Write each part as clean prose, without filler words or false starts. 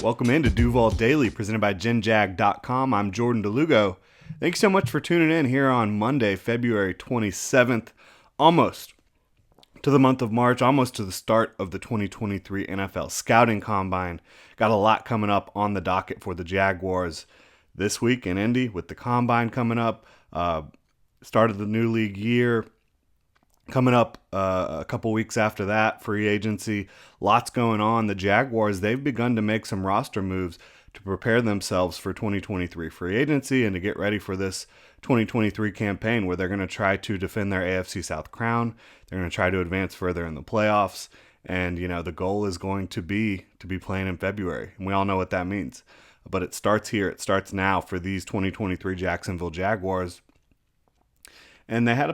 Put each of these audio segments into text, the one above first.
Welcome into Duval Daily, presented by GenJag.com. I'm Jordan DeLugo. Thanks so much for tuning in here on Monday, February 27th, almost to the month of March, almost to the start of the 2023 NFL Scouting Combine. Got a lot coming up on the docket for the Jaguars this week in Indy with the Combine coming up, start of the new league year. Coming up a couple weeks after that, free agency, lots going on. The Jaguars, they've begun to make some roster moves to prepare themselves for 2023 free agency and to get ready for this 2023 campaign where they're going to try to defend their AFC South crown. They're going to try to advance further in the playoffs. And, the goal is going to be playing in February. And we all know what that means. But it starts here. It starts now for these 2023 Jacksonville Jaguars. And they had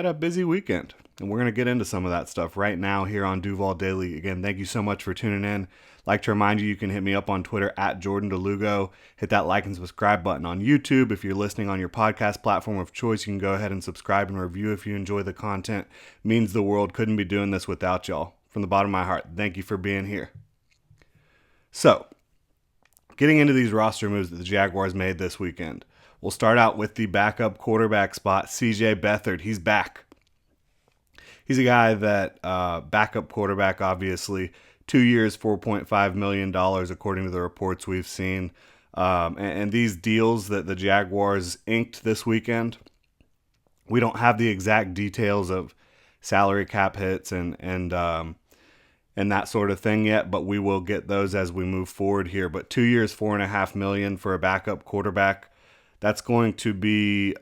a busy weekend, and we're going to get into some of that stuff right now here on Duval Daily. Again, thank you so much for tuning in. Like to remind you, you can hit me up on Twitter at Jordan DeLugo. Hit that like and subscribe button on YouTube. If you're listening on your podcast platform of choice, you can go ahead and subscribe and review if you enjoy the content. It means the world. Couldn't be doing this without y'all. From the bottom of my heart, thank you for being here. So, getting into these roster moves that the Jaguars made this weekend. We'll start out with the backup quarterback spot, CJ Beathard. He's back. He's a guy that, backup quarterback, obviously, 2 years, $4.5 million, according to the reports we've seen. And these deals that the Jaguars inked this weekend, we don't have the exact details of salary cap hits and that sort of thing yet, but we will get those as we move forward here. But 2 years, $4.5 million for a backup quarterback. That's going to be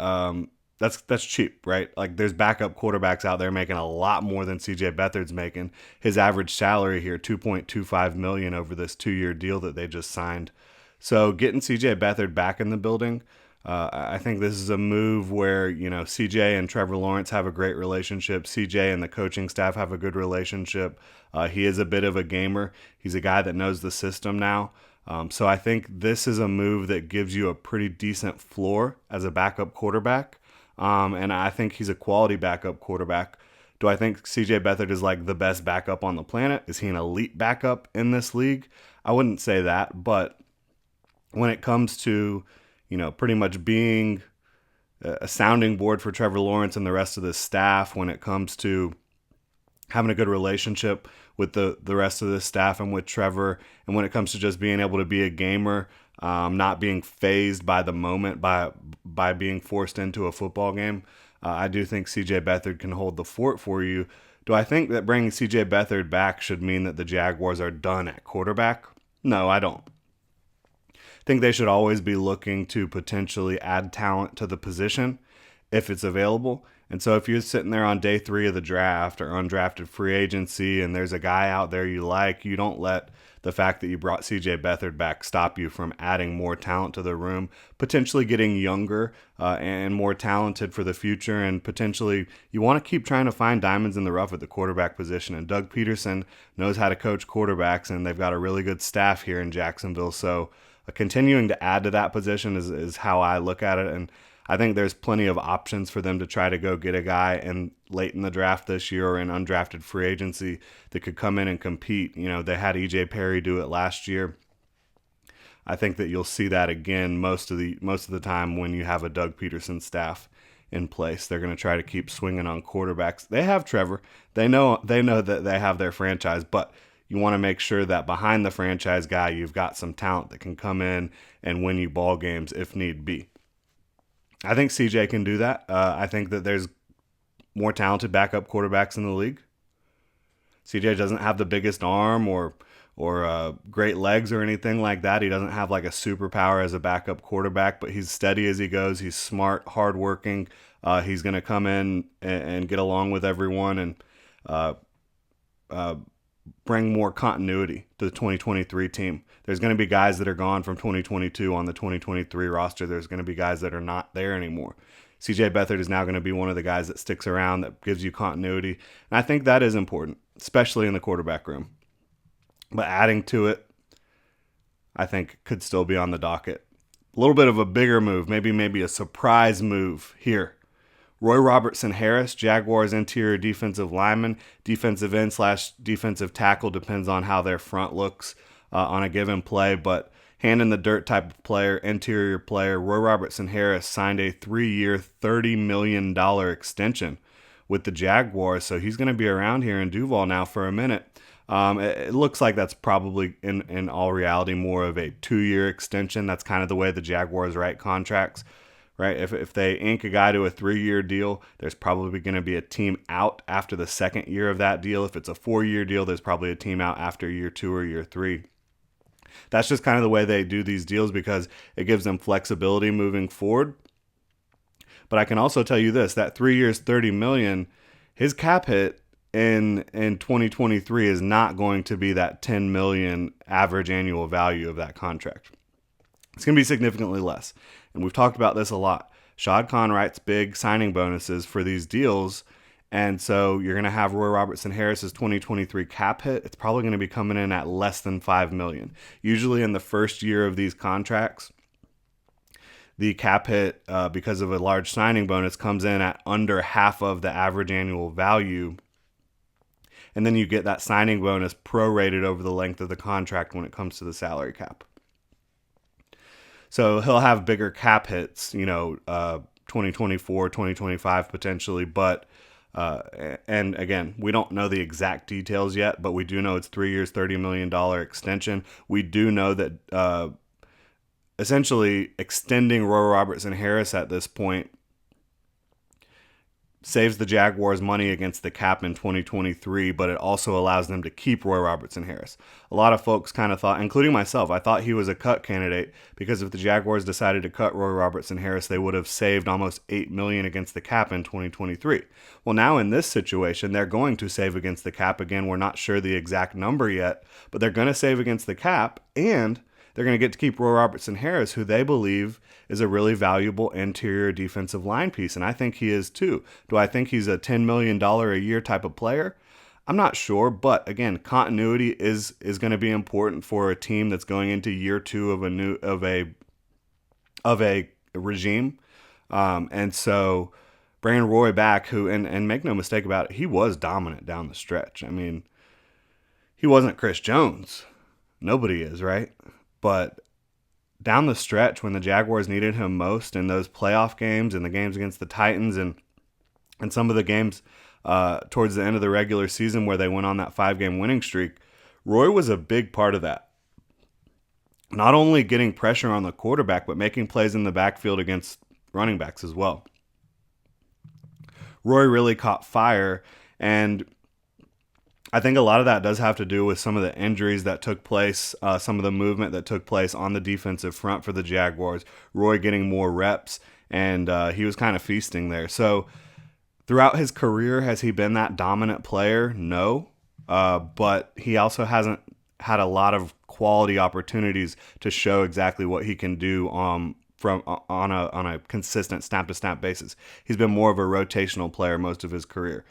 that's cheap, right? Like there's backup quarterbacks out there making a lot more than CJ Beathard's making. His average salary here, $2.25 million over this 2-year deal that they just signed. So getting CJ Beathard back in the building, I think this is a move where CJ and Trevor Lawrence have a great relationship. CJ and the coaching staff have a good relationship. He is a bit of a gamer. He's a guy that knows the system now. So I think this is a move that gives you a pretty decent floor as a backup quarterback. And I think he's a quality backup quarterback. Do I think CJ Beathard is like the best backup on the planet? Is he an elite backup in this league? I wouldn't say that, but when it comes to, pretty much being a sounding board for Trevor Lawrence and the rest of the staff, when it comes to having a good relationship with the rest of the staff and with Trevor, and when it comes to just being able to be a gamer, not being fazed by the moment, by being forced into a football game, I do think CJ Beathard can hold the fort for you. Do I think that bringing CJ Beathard back should mean that the Jaguars are done at quarterback? No, I don't. I think they should always be looking to potentially add talent to the position if it's available. And so if you're sitting there on day 3 of the draft or undrafted free agency and there's a guy out there you like, you don't let the fact that you brought CJ Beathard back stop you from adding more talent to the room, potentially getting younger and more talented for the future. And potentially you want to keep trying to find diamonds in the rough at the quarterback position. And Doug Peterson knows how to coach quarterbacks, and they've got a really good staff here in Jacksonville. So continuing to add to that position is how I look at it. And I think there's plenty of options for them to try to go get a guy late in the draft this year or in undrafted free agency that could come in and compete. They had EJ Perry do it last year. I think that you'll see that again most of the time when you have a Doug Peterson staff in place. They're going to try to keep swinging on quarterbacks. They have Trevor. They know that they have their franchise, but you want to make sure that behind the franchise guy, you've got some talent that can come in and win you ball games if need be. I think CJ can do that. I think that there's more talented backup quarterbacks in the league. CJ doesn't have the biggest arm or great legs or anything like that. He doesn't have like a superpower as a backup quarterback, but he's steady as he goes. He's smart, hardworking. He's going to come in and get along with everyone and bring more continuity to the 2023 team. There's going to be guys that are gone from 2022 on the 2023 roster. There's going to be guys that are not there anymore. CJ Beathard is now going to be one of the guys that sticks around, that gives you continuity. And I think that is important, especially in the quarterback room. But adding to it, I think could still be on the docket. A little bit of a bigger move, maybe a surprise move here. Roy Robertson-Harris, Jaguars interior defensive lineman, defensive end / defensive tackle, depends on how their front looks on a given play, but hand in the dirt type of player, interior player. Roy Robertson-Harris signed a 3-year, $30 million extension with the Jaguars, so he's going to be around here in Duval now for a minute. It looks like that's probably, in all reality, more of a 2-year extension. That's kind of the way the Jaguars write contracts, right? If they ink a guy to a 3-year deal, there's probably going to be a team out after the second year of that deal. If it's a 4-year deal, there's probably a team out after year 2 or year 3. That's just kind of the way they do these deals because it gives them flexibility moving forward. But I can also tell you this, that 3 years, $30 million, his cap hit in 2023 is not going to be that $10 million average annual value of that contract. It's going to be significantly less. And we've talked about this a lot. Shad Khan writes big signing bonuses for these deals. And so you're going to have Roy Robertson-Harris's 2023 cap hit. It's probably going to be coming in at less than $5 million. Usually in the first year of these contracts, the cap hit, because of a large signing bonus, comes in at under half of the average annual value. And then you get that signing bonus prorated over the length of the contract when it comes to the salary cap. So he'll have bigger cap hits, 2024, 2025 potentially, but and again, we don't know the exact details yet, but we do know it's 3 years, $30 million extension. We do know that essentially extending Roy Robertson-Harris at this point saves the Jaguars money against the cap in 2023, but it also allows them to keep Roy Robertson-Harris. A lot of folks kind of thought, including myself, I thought he was a cut candidate because if the Jaguars decided to cut Roy Robertson-Harris, they would have saved almost $8 million against the cap in 2023. Well, now in this situation, they're going to save against the cap again. We're not sure the exact number yet, but they're going to save against the cap, and they're going to get to keep Roy Robertson-Harris, who they believe is a really valuable interior defensive line piece, and I think he is too. Do I think he's a $10 million a year type of player? I'm not sure, but again, continuity is going to be important for a team that's going into year 2 of a regime, and so bringing Roy back, who and make no mistake about it, he was dominant down the stretch. I mean, he wasn't Chris Jones. Nobody is, right? But down the stretch when the Jaguars needed him most in those playoff games and the games against the Titans and some of the games towards the end of the regular season where they went on that 5-game winning streak, Roy was a big part of that. Not only getting pressure on the quarterback, but making plays in the backfield against running backs as well. Roy really caught fire, and I think a lot of that does have to do with some of the injuries that took place, some of the movement that took place on the defensive front for the Jaguars. Roy getting more reps, and he was kind of feasting there. So throughout his career, has he been that dominant player? No, but he also hasn't had a lot of quality opportunities to show exactly what he can do on a consistent snap-to-snap basis. He's been more of a rotational player most of his career.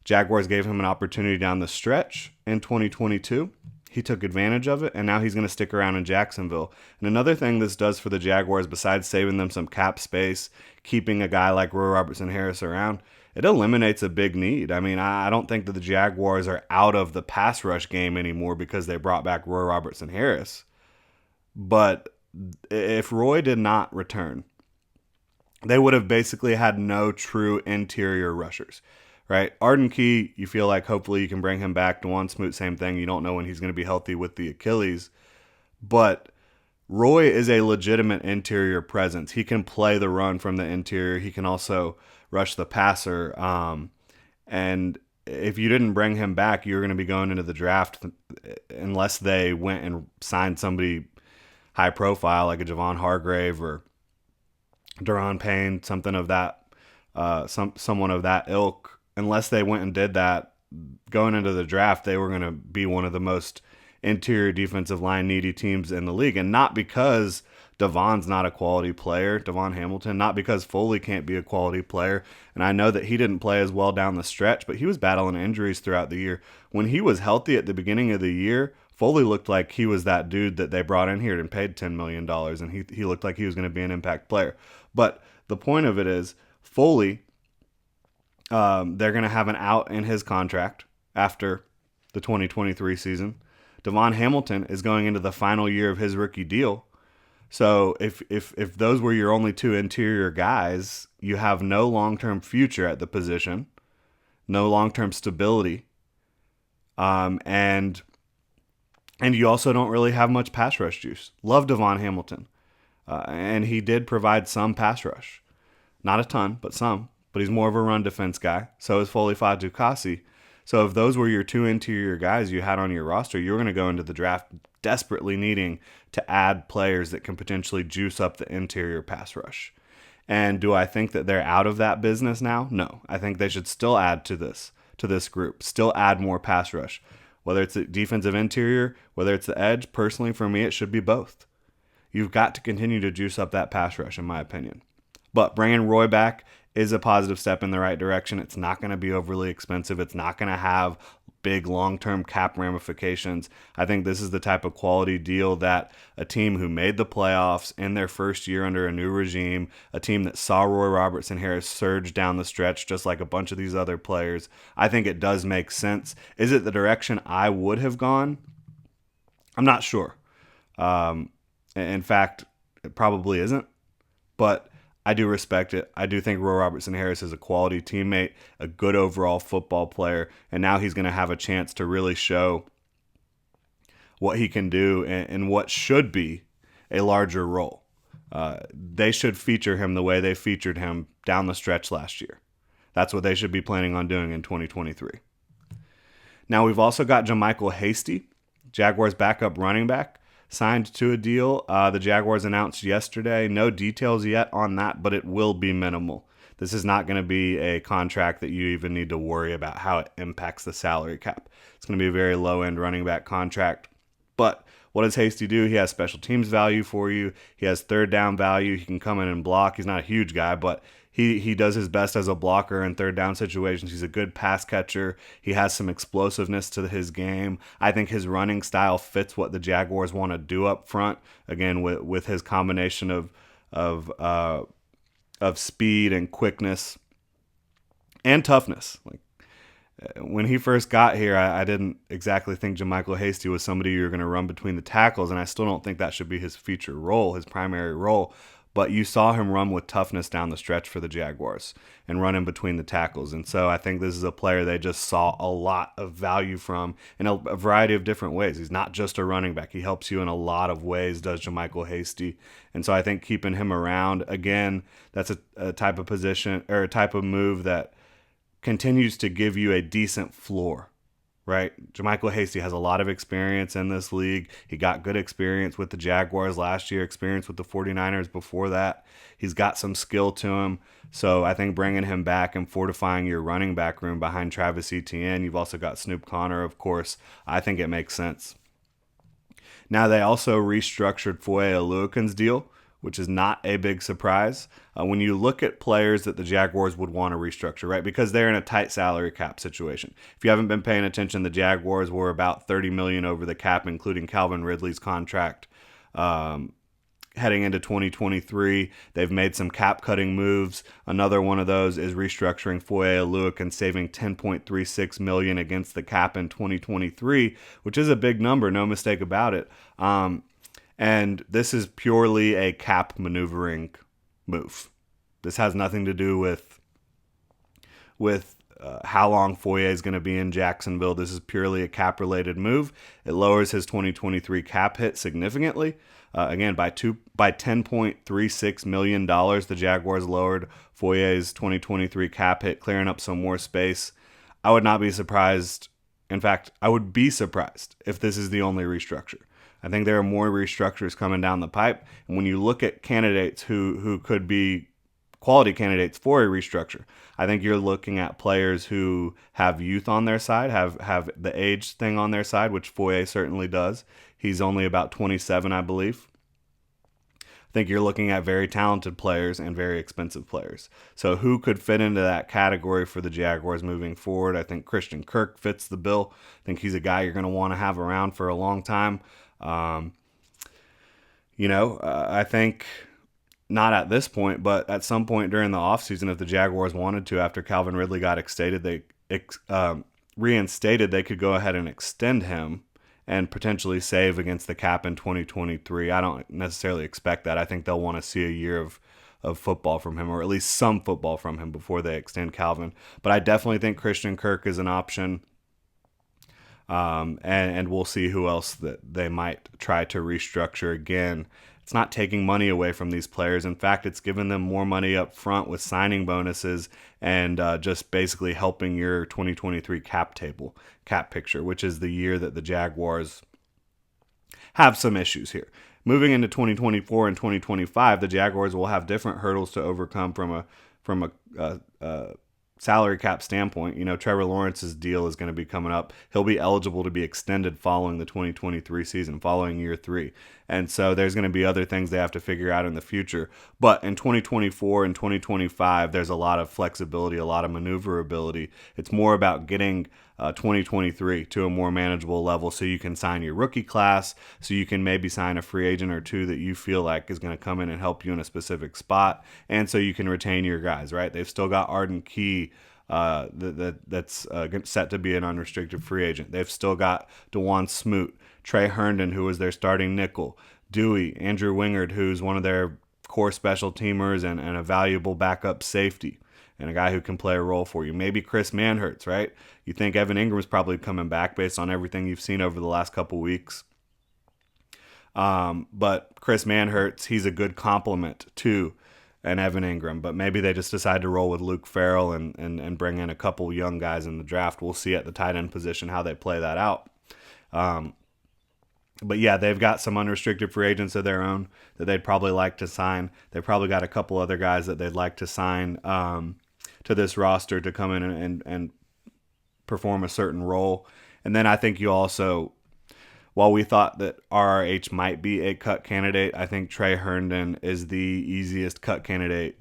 Jaguars gave him an opportunity down the stretch in 2022. He took advantage of it, and now he's going to stick around in Jacksonville. And another thing this does for the Jaguars, besides saving them some cap space, keeping a guy like Roy Robertson-Harris around, it eliminates a big need. I mean, I don't think that the Jaguars are out of the pass rush game anymore because they brought back Roy Robertson-Harris. But if Roy did not return, they would have basically had no true interior rushers. Right, Arden Key, you feel like hopefully you can bring him back. Dewan Smoot, same thing. You don't know when he's going to be healthy with the Achilles. But Roy is a legitimate interior presence. He can play the run from the interior. He can also rush the passer. And if you didn't bring him back, you're going to be going into the draft unless they went and signed somebody high profile like a Javon Hargrave or Daron Payne, something of that, someone of that ilk. Unless they went and did that, going into the draft, they were going to be one of the most interior defensive line needy teams in the league. And not because Devon's not a quality player, Devon Hamilton, not because Foley can't be a quality player. And I know that he didn't play as well down the stretch, but he was battling injuries throughout the year. When he was healthy at the beginning of the year, Foley looked like he was that dude that they brought in here and paid $10 million, and he looked like he was going to be an impact player. But the point of it is, Foley, they're going to have an out in his contract after the 2023 season. Devon Hamilton is going into the final year of his rookie deal. So if those were your only two interior guys, you have no long-term future at the position, no long-term stability, and you also don't really have much pass rush juice. Love Devon Hamilton, and he did provide some pass rush, not a ton, but some. But he's more of a run defense guy. So is Foye Oluokin. So if those were your two interior guys you had on your roster, you're going to go into the draft desperately needing to add players that can potentially juice up the interior pass rush. And do I think that they're out of that business now? No. I think they should still add to this group, still add more pass rush. Whether it's the defensive interior, whether it's the edge, personally for me, it should be both. You've got to continue to juice up that pass rush, in my opinion. But bringing Roy back is a positive step in the right direction. It's not going to be overly expensive. It's not going to have big long-term cap ramifications. I think this is the type of quality deal that a team who made the playoffs in their first year under a new regime, a team that saw Roy Robertson-Harris surge down the stretch just like a bunch of these other players, I think it does make sense. Is it the direction I would have gone? I'm not sure. In fact, it probably isn't. But I do respect it. I do think Roy Robertson-Harris is a quality teammate, a good overall football player, and now he's going to have a chance to really show what he can do in what should be a larger role. They should feature him the way they featured him down the stretch last year. That's what they should be planning on doing in 2023. Now we've also got Jamycal Hasty, Jaguars backup running back, signed to a deal. The Jaguars announced yesterday. No details yet on that, but it will be minimal. This is not going to be a contract that you even need to worry about how it impacts the salary cap. It's going to be a very low-end running back contract. But what does Hasty do? He has special teams value for you. He has third down value. He can come in and block. He's not a huge guy, but he does his best as a blocker in third down situations. He's a good pass catcher. He has some explosiveness to his game. I think his running style fits what the Jaguars want to do up front. Again, with his combination of speed and quickness and toughness. Like when he first got here, I didn't exactly think Jamycal Hasty was somebody you're going to run between the tackles, and I still don't think that should be his feature role, his primary role. But you saw him run with toughness down the stretch for the Jaguars and run in between the tackles. And so I think this is a player they just saw a lot of value from in a variety of different ways. He's not just a running back. He helps you in a lot of ways, does Jamycal Hasty. And so I think keeping him around, again, that's a type of position or a type of move that continues to give you a decent floor. Right? Jamycal Hasty has a lot of experience in this league. He got good experience with the Jaguars last year, experience with the 49ers before that. He's got some skill to him. So I think bringing him back and fortifying your running back room behind Travis Etienne, you've also got Snoop Conner, of course. I think it makes sense. Now they also restructured Foye Oluokin's deal, which is not a big surprise when you look at players that the Jaguars would want to restructure, right? Because they're in a tight salary cap situation. If you haven't been paying attention, the Jaguars were about $30 million over the cap, including Calvin Ridley's contract. Heading into 2023, they've made some cap-cutting moves. Another one of those is restructuring Foye Oluokin, saving $10.36 million against the cap in 2023, which is a big number, no mistake about it. And this is purely a cap maneuvering move. This has nothing to do with how long Foye is going to be in Jacksonville. This is purely a cap-related move. It lowers his 2023 cap hit significantly. Again, by $10.36 million, the Jaguars lowered Foye's 2023 cap hit, clearing up some more space. I would not be surprised. In fact, I would be surprised if this is the only restructure. I think there are more restructures coming down the pipe. And when you look at candidates who could be quality candidates for a restructure, I think you're looking at players who have youth on their side, have the age thing on their side, which Foye certainly does. He's only about 27, I believe. I think you're looking at very talented players and very expensive players. So who could fit into that category for the Jaguars moving forward? I think Christian Kirk fits the bill. I think he's a guy you're going to want to have around for a long time. I think not at this point, but at some point during the offseason, if the Jaguars wanted to, after Calvin Ridley got reinstated, they could go ahead and extend him and potentially save against the cap in 2023. I don't necessarily expect that. I think they'll want to see a year of football from him, or at least some football from him before they extend Calvin. But I definitely think Christian Kirk is an option. And we'll see who else that they might try to restructure again. It's not taking money away from these players. In fact, it's giving them more money up front with signing bonuses and just basically helping your 2023 cap picture, which is the year that the Jaguars have some issues here. Moving into 2024 and 2025, the Jaguars will have different hurdles to overcome from a salary cap standpoint. You know, Trevor Lawrence's deal is going to be coming up. He'll be eligible to be extended following the 2023 season, following year 3. And so there's going to be other things they have to figure out in the future. But in 2024 and 2025, there's a lot of flexibility, a lot of maneuverability. It's more about getting 2023 to a more manageable level so you can sign your rookie class, so you can maybe sign a free agent or two that you feel like is going to come in and help you in a specific spot, and so you can retain your guys, right? They've still got Arden Key that's set to be an unrestricted free agent. They've still got DeJuan Smoot, Trey Herndon, who was their starting nickel, Dewey, Andrew Wingard, who's one of their core special teamers and a valuable backup safety, and a guy who can play a role for you. Maybe Chris Manhertz, right? You think Evan Ingram's probably coming back based on everything you've seen over the last couple weeks. But Chris Manhertz, he's a good complement to an Evan Ingram. But maybe they just decide to roll with Luke Farrell and bring in a couple young guys in the draft. We'll see at the tight end position how they play that out. But yeah, they've got some unrestricted free agents of their own that they'd probably like to sign. They've probably got a couple other guys that they'd like to sign to this roster to come in and perform a certain role. And then I think you also, while we thought that RRH might be a cut candidate, I think Trey Herndon is the easiest cut candidate.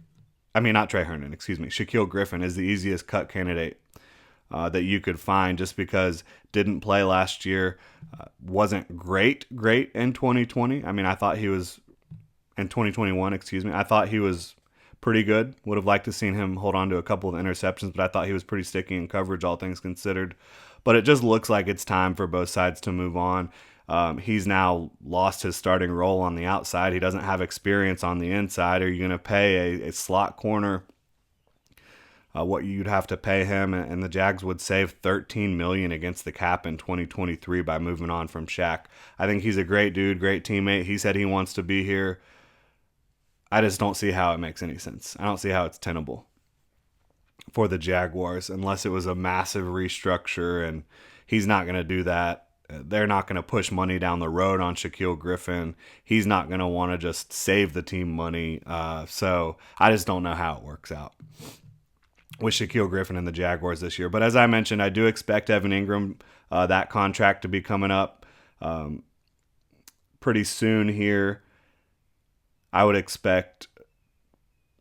I mean, not Trey Herndon, excuse me. Shaquille Griffin is the easiest cut candidate that you could find, just because didn't play last year, wasn't great in 2020. I mean, I thought he was, in 2021, excuse me, I thought he was pretty good. Would have liked to seen him hold on to a couple of interceptions, but I thought he was pretty sticky in coverage, all things considered. But it just looks like it's time for both sides to move on. He's now lost his starting role on the outside. He doesn't have experience on the inside. Are you going to pay a slot corner what you'd have to pay him? And the Jags would save $13 million against the cap in 2023 by moving on from Shaq. I think he's a great dude, great teammate. He said he wants to be here. I just don't see how it makes any sense. I don't see how it's tenable for the Jaguars unless it was a massive restructure, and he's not going to do that. They're not going to push money down the road on Shaquille Griffin. He's not going to want to just save the team money. So I just don't know how it works out with Shaquille Griffin and the Jaguars this year. But as I mentioned, I do expect Evan Ingram, that contract to be coming up pretty soon here. I would expect,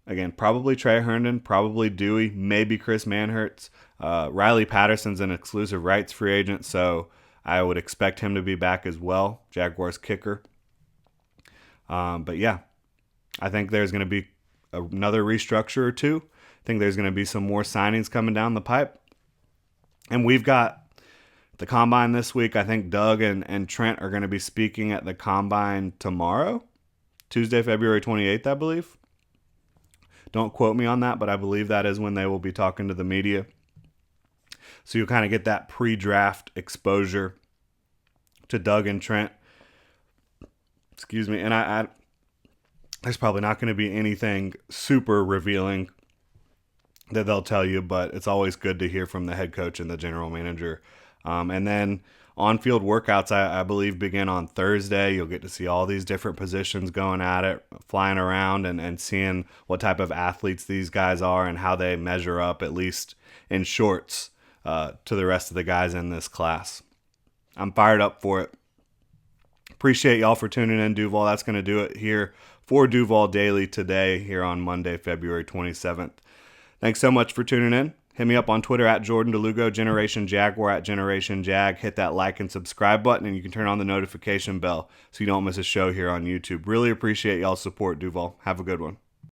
again, probably Trey Herndon, probably Dewey, maybe Chris Manhertz. Riley Patterson's an exclusive rights free agent, so I would expect him to be back as well, Jaguars kicker. But yeah, I think there's going to be another restructure or two. I think there's going to be some more signings coming down the pipe. And we've got the Combine this week. I think Doug and Trent are going to be speaking at the Combine tomorrow, Tuesday, February 28th, I believe. Don't quote me on that, but I believe that is when they will be talking to the media. So you'll kind of get that pre-draft exposure to Doug and Trent. Excuse me. And I there's probably not going to be anything super revealing that they'll tell you, but it's always good to hear from the head coach and the general manager. And then on-field workouts, I believe, begin on Thursday. You'll get to see all these different positions going at it, flying around and seeing what type of athletes these guys are and how they measure up, at least in shorts, to the rest of the guys in this class. I'm fired up for it. Appreciate y'all for tuning in, Duval. That's going to do it here for Duval Daily today here on Monday, February 27th. Thanks so much for tuning in. Hit me up on Twitter at Jordan DeLugo, Generation Jaguar at Generation Jag. Hit that like and subscribe button, and you can turn on the notification bell so you don't miss a show here on YouTube. Really appreciate y'all's support, Duval. Have a good one.